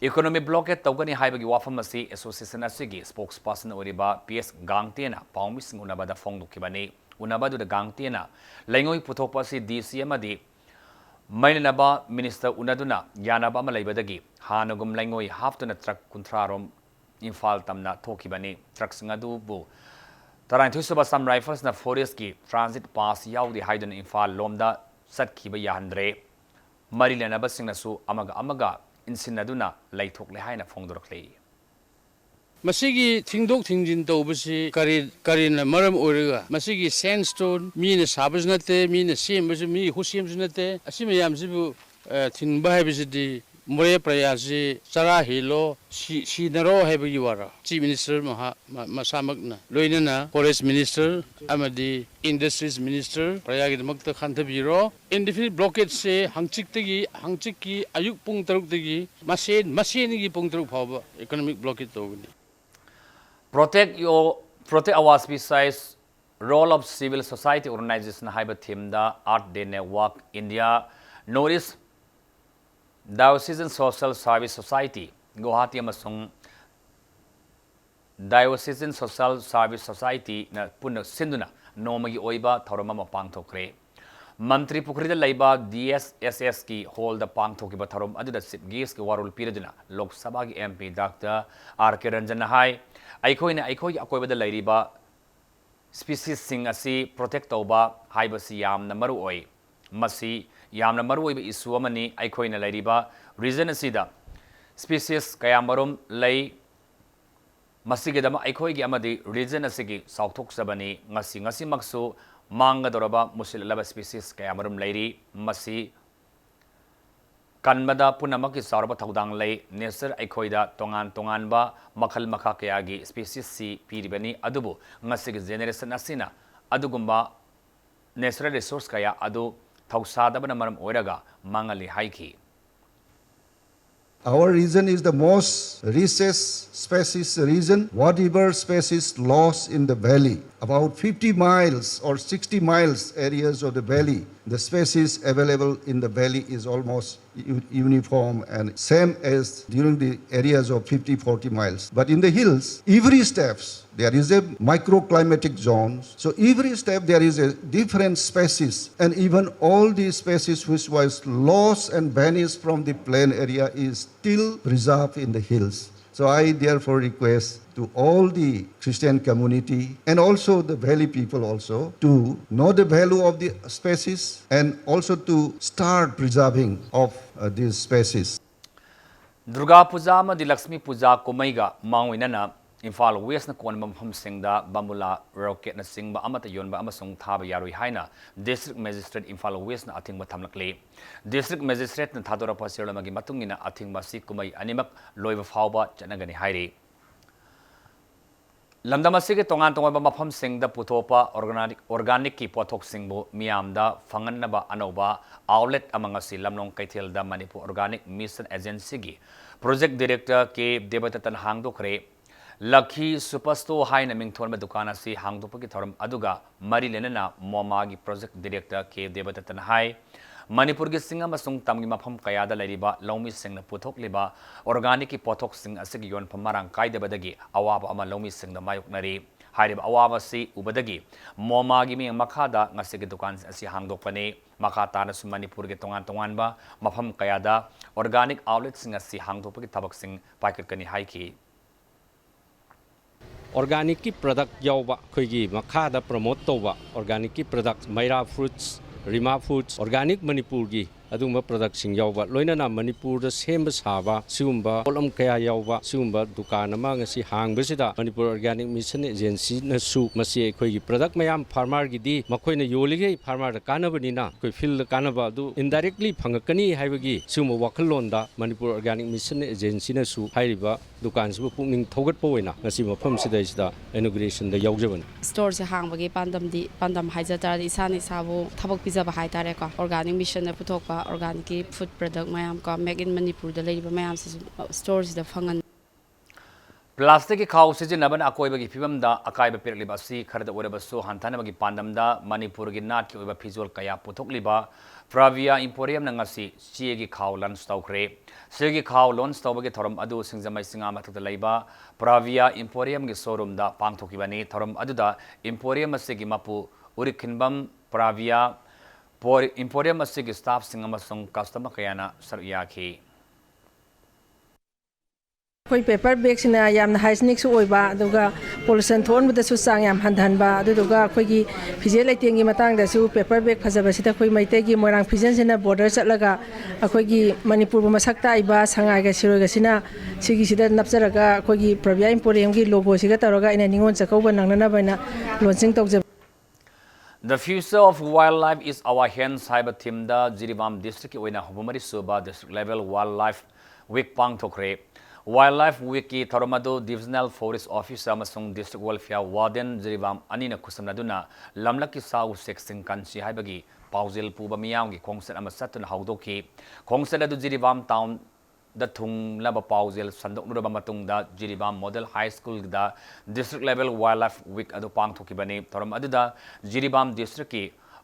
[SPEAKER 1] Economic Blockade Taugani Haibagi Wafamasi Association Asigi Spokesperson Oriba PS Gangtiana Paumis Unabada Fongdukibani Unabadu the Gangtiana Langoi Putopasi DCMadi Mainaba Minister Unaduna Yanaba Malaybadagi Hanagum Langoi Haftuna truck Kuntrarom Imphal Tamna Tokibani trucks Ngadu Bu Tarantusuba some rifles na forest ki transit pass yaw di Haidun Imphal Lomda Sat Kiba Yahandre mari lenabasingnasu amaga insinaduna laithokle haina phongdorkle
[SPEAKER 11] masigi thingdok thingjin tawbasi karina maram oiraga masigi sandstone mina sabasnate mina sembasu mi husemsnate asimayamsibu thingba haibisidi more prayasi chara hilo sinaro haibagi wara chief minister masamakna loinana forest minister amadi industries minister prayagi damakta khantabiro indefinite blockade se hangchikki ayuk pung taruk tagi masenigi pung taruk phaba economic blockade tawgani
[SPEAKER 1] Protect our species role of civil society organization haiba theme da Art Day Network India Notice Diocesan Social Service Society Guwahati amasung Diocesan Social Service Society na punna sinduna nomagi oiba thorama mapangthokre Mantri Pukrida Laiba DSSS ki hold the pangthokiba thorom aduda chief guest ki warul piraduna Lok Sabha ki MP Dr. R.K. Ranjan hai Aikoi akoibada lairiba species sing asi protect tauba haibasi yamna maru oi masi yamna maru oi issue amani aikoi na lairiba reason asida species kayamarum lay masigedama aikoi gi amadi reason asigi sauthok sabani ngasi maksu manga doraba musil laba species kayamarum lairi masi Kanmada punamaki sarba thaudang lay nature aikhoida tongan ba makhal makha kayagi species si piribani adubu ngasig generation asina adugumba natural resource kaya adu thausadabana maram oiraga mangali haiki
[SPEAKER 12] Our region is the most richest species region. Whatever species lost in the valley, about 50 miles or 60 miles areas of the valley, the species available in the valley is almost uniform and same as during the areas of 50-40 miles. But in the hills, every steps there is a microclimatic zone. So every step there is a different species, and even all these species which was lost and vanished from the plain area is still preserved in the hills. So I therefore request to all the Christian community and also the valley people also to know the value of the species and also to start preserving of these species.
[SPEAKER 1] Durga Puja ma di Lakshmi Puja kumaiga mawinana Imphal West na kon mamham singda bambula rocket na singba amata yonba amasung thaba yarui haina district magistrate Imphal West na athingba thamlakle district magistrate na thadora pasirlamagi matungina athingba si kumai animak loiba phawba chanagani hairi Lamdamasige tongan mafam singda putopa organic ki pothok singbu miamda fanganaba anoba outlet amangasi lamnong kaithilda Manipur Organic Mission Agency gi project director ke debatatan hangdokre Lakhi Superstore Haina Mingthon Dukana si Hangdupaki Thorum Aduga Mari Lenana Momagi project director ke debatatan hai Manipur gi singa masung tamgi mafam kayada lariba lomi singna puthok liba organic ki pothok sing asigi yon pamarang kaida badagi awaba ama lomi singna mayuk nari hairib awaba si ubadagi moma gi mi makhada ngasigi dukan asi hangdokpani makhata na su Manipur gi tongan ba mafam kayada organic outlet sing asi hangdokpagi tabak sing paikakani haiki
[SPEAKER 13] Organic ki product yauba khoigi makhada promote toba organic ki product Maira fruits Rima Foods, Organic Manipur gi aduma product sing yauba loinana Manipur da semba saba sigumba olam kaya yauba sigumba dukan ama ngasi hangbasida Manipur Organic Mission Agency na su masi khoi gi product mayam farmer gi di makhoi na yolige farmer da kanabani na koi field kanaba du indirectly phangakani haibagi sigumba wakhallon da Manipur Organic Mission Agency na su hairiba dukan sibu pungning thogat poina ngasi mafam sida isda inauguration da yaujaban
[SPEAKER 14] store se hangbagi pandam haijata isani sabu thabak pijaba haitare ko Organic Mission na puthokpa organic food product mayam ko make in Manipur da leiba mayam stores da phangan
[SPEAKER 1] Plastic ki khau sijinaban akoibagi phibam da akaiba perliba si kharda oreba so hantanabagi pandam da Manipur gi nat ki oiba phizol kaya puthokliba Pravia Emporium na ngasi siegi khau lunch tawkre siegi khau lunch tawbagi thorom adu singjamai singa mathukta leiba Pravia Emporium gi showroom da pangthokibani thorom aduda Emporium asigi mapu urikhinbam Pravia Emporium asigi staff singa masung customer kayana saruyaki
[SPEAKER 15] कोई paper bag सिना याम hygienic सु ओइबा दुगा pollution थोन बद सु चांग याम हंधनबा दुगा कोई फिजे लेटेंगी मतंग दसु paper bag फजबसिदा कोई मैते की मोरांग फिजन सिना बॉर्डर चलगा अखोई मणिपुर मसक्ता इबा संगाइगा सिरोगा सिना सिगी सिदा नपजरगा कोई प्रव्या इंपोरियम की लोगो सिगा तरोगा इन निंगोन चकौबा नंगना बना launching तौजे.
[SPEAKER 1] The future of wildlife is our hands haiba theme da Jiribam district ki oina hubumari suba district level wildlife week pang thokre. Wildlife week ki Tharamadu divisional forest officer amasung district welfare warden Jiribam anina kusamnaduna lamlaki sau section kansi haibagi pauzil puba miyam gi khongset amasatun haudoki khongset adu Jiribam town the thung laba pauzil sandok nuraba matungda Jiribam Model High School da district level wildlife week adu pang thoki bani thoram aduda Jiribam district ki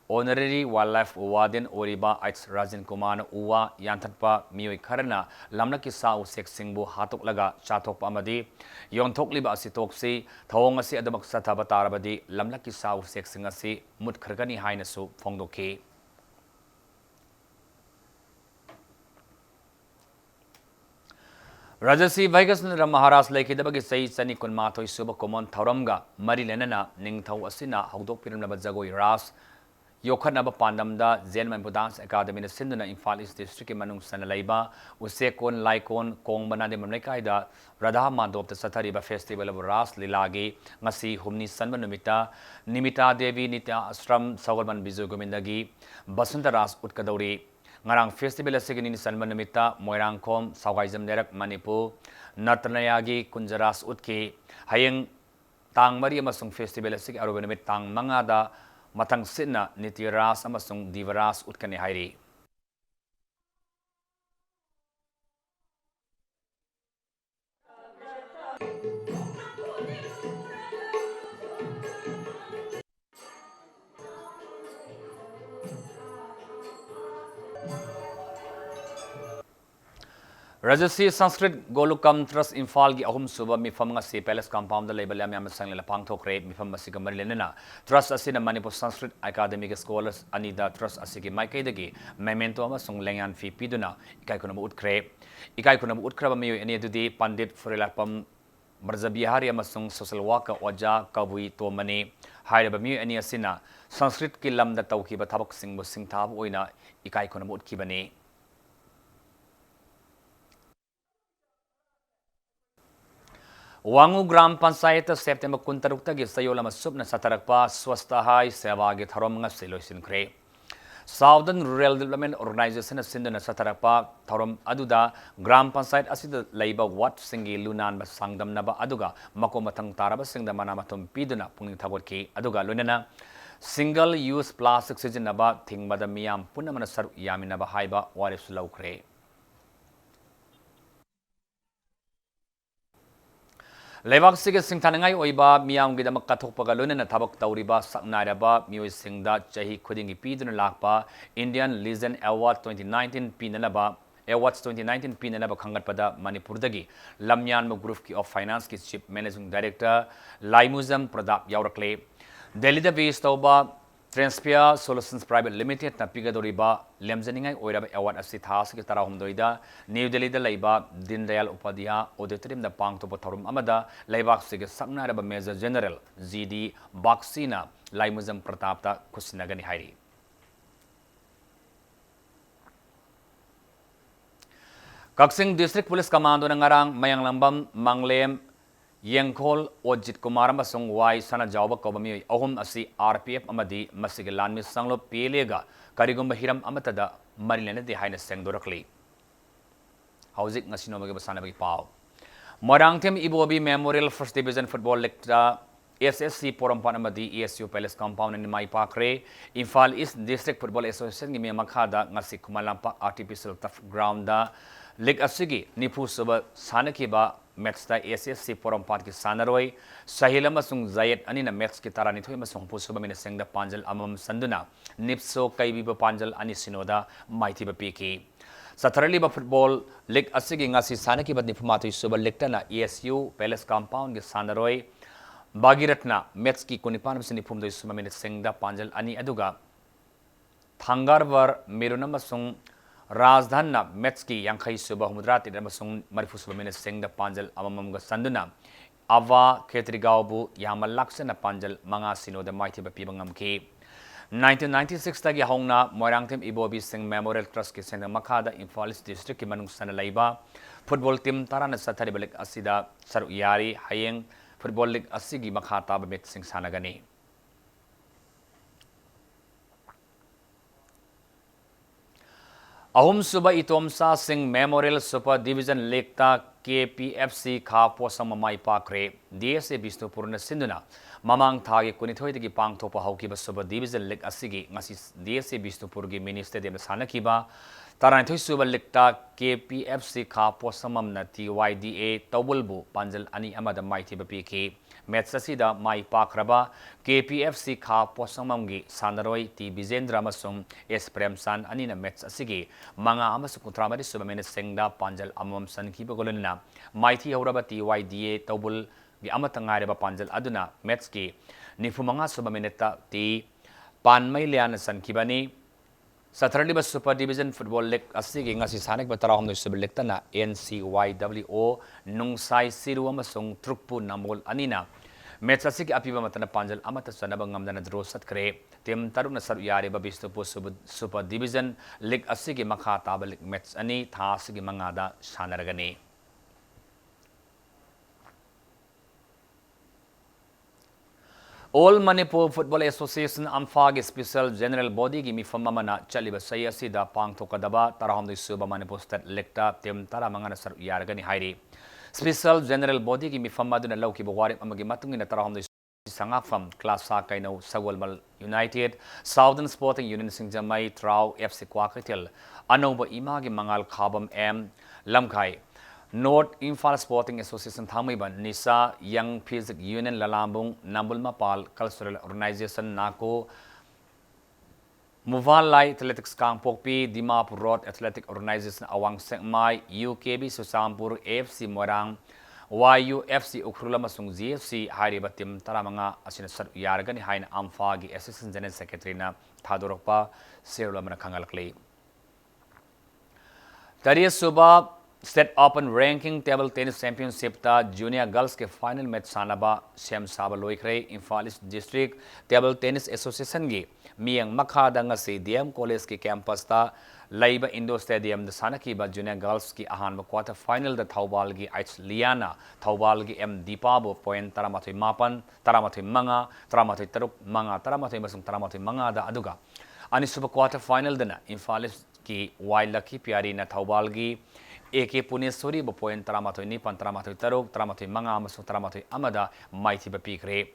[SPEAKER 1] honorary wildlife warden oriba Ais Rajan Kumar uwa yanthatpa miyoi kharana lamlaki sau section bu hatok laga chathok amadi yonthok liba asitok si thawong asi adamak sathaba tarabadi lamlaki sau section asi mut khargani haina su phongdoki. Rajasi Vagasnara Maharaj Lakidabagi Sai Sani Kunmato Suba Common Tauramga, Mari Lenana, Ning Tau Asina, Haudo Piranaba Zagoi Ras, Yokanaba Pandamda, Zen Mampudans Academy in Sinduna in Falis District Manung Sanalaiba, Usekon, Laikon, Kong Banade Mamrekaida, Radha Mando of the Satariba Festival of Ras Lilagi, Ngasi Humni Sanmanumita, Nimita Devi Nita Astram Sawarman Bizugumindagi, Basanta Ras Utkadori. Ngarang festival asigini ni Sanman Namita, Moirangkom, Sawaizam Nerak, Manipur, Natranayagi, Kunjaras Utki, Hayang Tang Maria Masung Festival asig Arubanamit Tang Mangada, Matang Sidna, Nitiras Amasung Divaras Utkani Hairi. Rajasi Sanskrit Golukam Trust Infal gi ahum suba mifam nga si Palace Compound da label yam sang lela pang thokre mifam masiga marilena Trust asina Manipur Sanskrit Academic Scholars anida Trust asigi maikai dagi memento ama sung lengan fi piduna ikai kuna utkre ikai kuna utkraba miyo ani dudi Pandit Furilapam Barzabihari amasung social worker Oja Kabui Tomani hairaba miyo ani asina Sanskrit ki lamda tawkiba thabak singbu singthab oina ikai kuna utkibani. Wangu Gram Panchayat September Kuntarukta gi Sayolama Subna Satarakpa Swasta Hai Seva gi Tharom nga Siloisin Kre. Southern Rural Development Organization Sindana Satarakpa Tharom Aduda Gram Panchayat Asida Laiba Wat Singi Lunan ba Sangdam Naba Aduga Makomatang Taraba Singda Manamatum Piduna Punging Thawarki Aduga Lunana Single Use Plastic Season Naba Tingbada Miyam Punamana Saru Yaminaba Haiba Warif Lau Kre. Lebak sige singtanangai oiba miyam gida makathok pagaluna na tabak tauriba saknairaba mioi singda chahi khudingi piduna lakpa Indian Legend Award 2019 pinanaba Awards 2019 pinanaba khangatpada Manipur dagi Lamyan Group of Finance ki Chief Managing Director Laimuzam Pradap Yaurakle Delhi da based oba Transpia Solutions Private Limited na pigadoriba lemjaningai oiraba award asi thas ki tarahum doida New Delhi da laiba Din Dayal Upadhyaya auditorium da pangtopa thorum amada laibak sige saknaraba Major General GD Baksina Laimuzam Pratap ta kusinagani hairi. Kaksing District Police Commando na ngarang Mayang Lambam Manglem Yengkol Ojit Kumar amasung Y sana jawba kobami ahum asi RPF amadi masige lanmi sanglo pelega karigumba hiram amatada marilena de haina sengdorakli hauzik ngasino mage basana bagi pau Morangthem Ibobi Memorial First Division Football League SSC Porompan amadi ESU Palace Compound in Mai Pakre Infal East District Football Association gi makhada ngasi Kumalampa Artificial Turf Ground da League asigi nipu suba sanakiba match da SSC Porompat ki sanaroi Sahil amasung Zayed anina match ki tarani thoi amasung pusuba mina sengda panjal amam sanduna nipso kaibiba panjal ani sinoda maithiba piki Satharaliba Football League asigi ngasi sanakiba nipumatu suba lektana ESU Palace Compound ki sanaroi Bagiratna match ki kunipan bisini pumdo suma mina sengda panjal ani aduga Thangarwar Miruna amasung Rajdhanna Metski Yankai Suba Humdrati Ramasung Marifusuba Minising the Panjal Amamanga Sanduna Ava Ketrigaubu Yamalaksana Panjal Manga Sino the Mighty Bapibangam Ki 1996 tagi hongna Moirangtim Ibobi Singh Memorial Trust ki senda Makada Imphal District ki manung sana laiba football team tarana sathari balik asida saru yari hayeng football league asigi makhata ba met sing sanagani Ahum Suba Itomsa Singh Memorial Super Division League ta KPFC Kha Posam Mai Pakre DSA Bisnupur na Sinduna Mamang Thagi Kunithoi gi Pangthopa Haukiba Super Division League asigi ngasi DSA Bisnupur gi mini stadium sanakiba Taranthoi Suba League ta KPFC Kha Posamam na TYDA Tawulbu Panjal Ani Amada Maiti Bapiki Match asida Mai Pakraba KPFC Kha Posamam gi Sanaroi T Bizendra Masum S Premsan Anina match asigi Manga Amasu Kuntramari Suba Mena Sengda Panjal Amam Sankiba Golena Maiti Hauraba TYDA Tawul gi amatangare ba Panjal aduna match ki nifumanga suba mineta ti Panmai Lian Sankibani Saturday ba Super Division Football League asigi ngasi sanik ba tarahom no Super League na NCYWO nungsai siru amasung trukpu namol anina match asigi apiba matana Panjal amata sanaba ngamdana draw satkre tim taruna saru yare ba Bisnupur Super Division League asigi makha taba league match ani tha asigi mangada sanaragani All Manipur Football Association Amphagi Special General Body gi mifamamana chaliba sayasi da pangthokadaba tarahom du suba Manipur State Lecta tem tara mangana sar yaragani hairi Special General Body gi mifamaduna lauki bawari amagi matungina tarahom du sangafam class sa kaino Sagwalmal United Southern Sporting Union Singjamai Trau FC Kwakatil anoba imagi mangal khabam M Lamkai North Imphal Sporting Association Thamiban Nisa Young Physics Union Lalambung Nambulma Pal Cultural Organization Nako Muvalai Athletics Kangpokpi Dimapur Road Athletic Organization Awang Sengmai UKB Susampur AFC Morang YUFC Ukrula Masung GFC Hariba Tim Taramanga Asina Sar Yaragani Hain Amphagi Assistant General Secretary na Thadoropa Serulamana Kangalakli Tariya Suba State Open Ranking Table Tennis Championship ta Junior Girls के final match sanaba Sem Saba Loikre Imphal East District Table Tennis Association gi Miang Makha danga se DM College के campus ta Laiba Indo Stadium da sanaki ba Junior Girls ki ahan quarter final da Thawbal gi H Liana Thawbal gi M Dipabo point taramatoi mapan taramatoi manga taramatoi taruk manga taramatoi masung taramatoi manga da aduga ani suba quarter final dana Imphal East ki Y Lucky Piari na Thawbal gi AK Punesuri ba point taramatoi nipan taramatoi taruk taramatoi manga masung taramatoi amada mighty ba pikre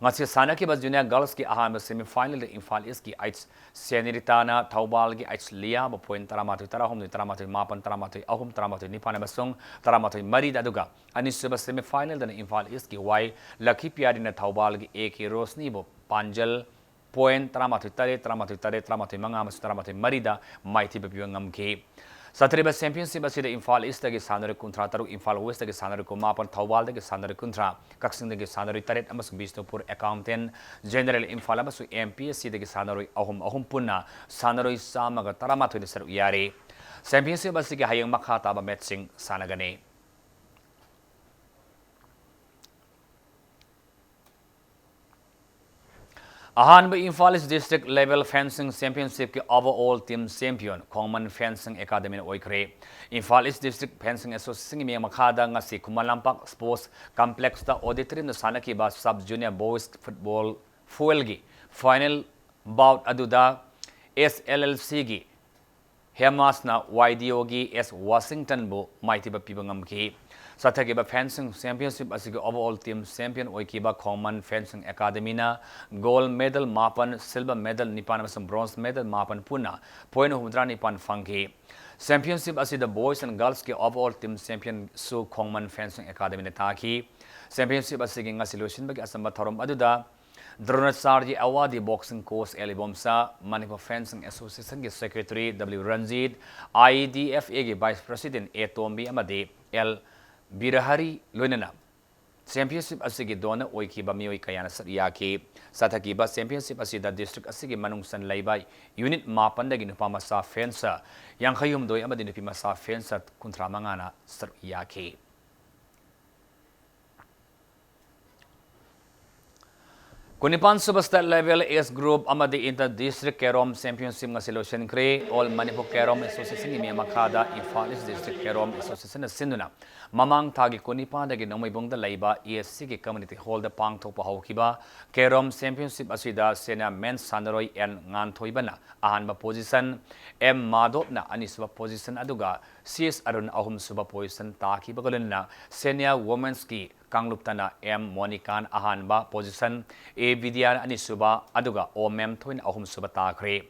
[SPEAKER 1] ngasi sanaki ba Junior Girls ki ahan semi final Imphal East ki H Seneritana Thawbal gi H Lia ba point taramatoi tarahom taramatoi mapan taramatoi ahum taramatoi nipan masung taramatoi mari daduga ani suba semi final dan Imphal East ki Y Lucky Piari na Thawbal gi AK Rosni bo Panjal point taramatoi taramatoi manga masung taramatoi marida mighty ba piwangam ke Satriba Championship asida Imphal East dagi sanare kuntra taruk Imphal West dagi sanare kumapan Thawbal dagi sanare kuntra Kaksing dagi sanare taret amasung Bisnupur Accountant General Imphal amasung MPSC dagi sanare ahum punna sanare samaga taramatoi saru yari Championship asigi hayang makha taba matching sanagane Ahanba Imphal East District Level Fencing Championship ki overall team champion Common Fencing Academy oikre Imphal East District Fencing Association mi makhada ngasi Kumalampak Sports Complex ta auditorium na sanaki ba sub junior boys football fuel gi final bout aduda SLLC gi Hemas na YDO gi S Washington bo mighty ba pibangam ki Sathagi ba fencing championship asigi overall team champion oikiba Common Fencing Academy na gold medal mapan silver medal nipan amasung bronze medal mapan puna point humdra nipan fangki championship asida boys and girls ki overall team champion su Common Fencing Academy na taki championship asigi ngasi losin bagi asamba thorom aduda Dronacharji Awadi Boxing Course Elibomsa Manipur Fencing Association ki Secretary W Ranjit IDFA ki Vice President A Tombi amadi L Birahari Loinana championship ꯑꯁꯤꯒꯤ ꯗꯣꯅ ꯑꯣꯏꯈꯤꯕ ꯃꯤꯑꯣꯏ ꯀꯌꯥꯅ ꯁꯔꯨꯛ ꯌꯥꯈꯤ ꯆꯠꯊꯈꯤꯕ championship ꯑꯁꯤꯗ district ꯑꯁꯤꯒꯤ ꯃꯅꯨꯡꯁꯟ ꯂꯩꯕ unit 7ꯗꯒꯤ ꯅꯨꯄꯥ ꯃꯆꯥ ꯐꯦꯟꯁꯔ 59 ꯑꯃꯗꯤ ꯅꯨꯄꯤ ꯃꯆꯥ ꯐꯦꯟꯁꯔ 35ꯅ ꯁꯔꯨꯛ ꯌꯥꯈꯤ Kunipan Super State Level S Group amadi Inter District Kerom Championship ngasi loisinkhre All Manipur Kerom Association gi makhada Imphal East District Kerom Association sinduna mamang thagi Kunipan dagi Nomaibungda laiba ESC gi Community Hall da pangthokpa haukiba Kerom Championship asida sena men's sanaroi en nganthoibana ahanba position M Madopna anisuba position aduga CS Arun ahum suba position takiba golena senior women's gi Kangluptana M Monikan ahanba position A Vidyan anisuba aduga O Mem thoin ahum suba takre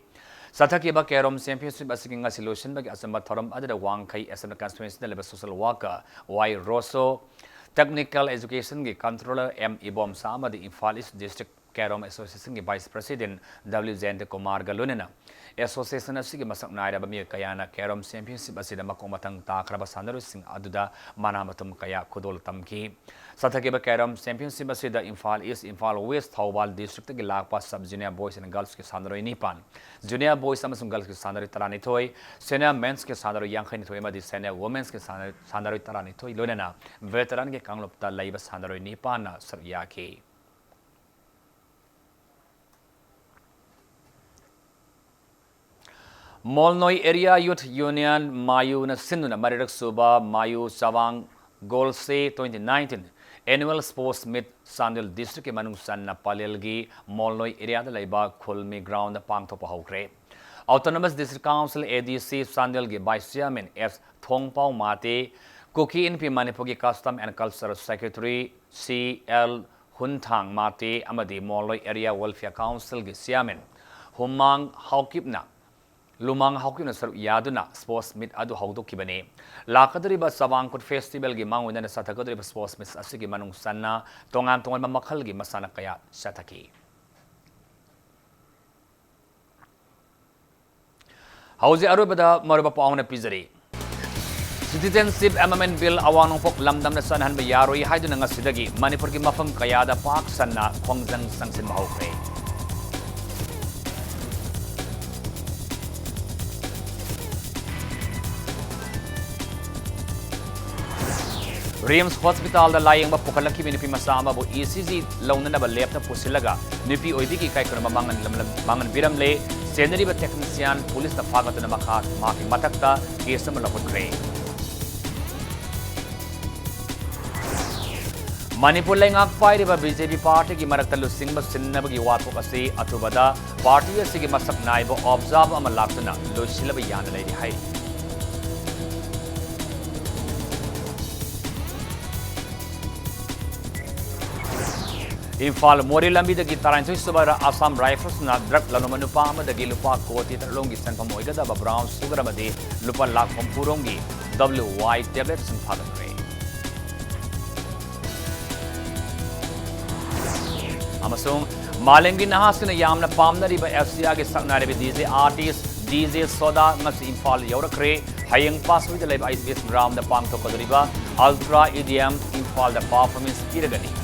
[SPEAKER 1] Sathakiba Kerom Championship asking a solution bagi asamba thoram adada wangkai asamba constituency level social worker Y Rosso Technical Education gi controller M Ibom Sama di Imphal East District Kerom Association gi Vice President W Jayant Kumar Galunena Association asigi masak naira bami kayana Kerom Championship asida makomatang takraba sandaru sing aduda manamatum kaya kudol tamki Sathakiba Kerom Championship asida Imphal East Imphal West Thawbal District gi lakpa sub junior boys and girls ki sandaru nipan junior boys amasung girls ki sandaru tarani thoi senior men's ki sandaru yangkhani thoi madi senior women's ki sandaru tarani thoi lonena veteran ki kanglopta laiba sandaru nipan na saryaki Molnoi Area Youth Union Mayu na Sinduna Marirak Suba Mayu Sawang Golse 2019 Annual Sports Meet Sandil District Manungsan na Palelgi Molnoi Area da Laiba Khulmi Ground na Pangthopa Haukre Autonomous District Council ADC Sandil gi Vice Chairman F Thongpao Mate Kuki NP Manipur gi Custom and Cultural Secretary CL Hunthang Mate amadi Molnoi Area Welfare Council gi Chairman Humang Haukipna Lumang Haukina Saru Yaduna Sports Meet Adu Haudokibane. Lakadriba Savangkut Festival gi Manguna Satakadriba Sports Meet Asigi Manung Sana, Tongan Tongan Makalgi Masana Kaya Sataki. Hausi Arubada Maraba Pauna Pizari. Citizenship Amendment Bill Awang Pok Lamdam na Sanahan Bayaroi Haidunanga Sidagi, Manipur gi Mafam Kayada Park Sana, Khongzang Sangsin Mahokre. Rims Hospital da lying ba pukalaki ni pimasama bo ECG launa na ba left na pusilaga nipi oibigi kai kono mangan biramle scenery ba technician police na fagat na maki matakta case na lapot Manipur lai ngak pai ba BJP party gi marakta lusing ba sinna ba gi watok ase atubada party asigi masak nai ba observe ama laktuna loisila ba yana lai hai Imphal Mori Lambi dagi Tarantoy Subara Assam Rifles na drug lanumanupa amadagi lupa koti talongi san pamoiga da brown sugar amadi lupa lak pampurongi WY tablets and pagatre. Amasung Malengi nahasina yamna pamnari ba FCA ge saknare be DJ artist DJ Soda ngas Imphal Yorakre Hayang pass with the live ICS round the pang to Ultra EDM Imphal the performance iragani.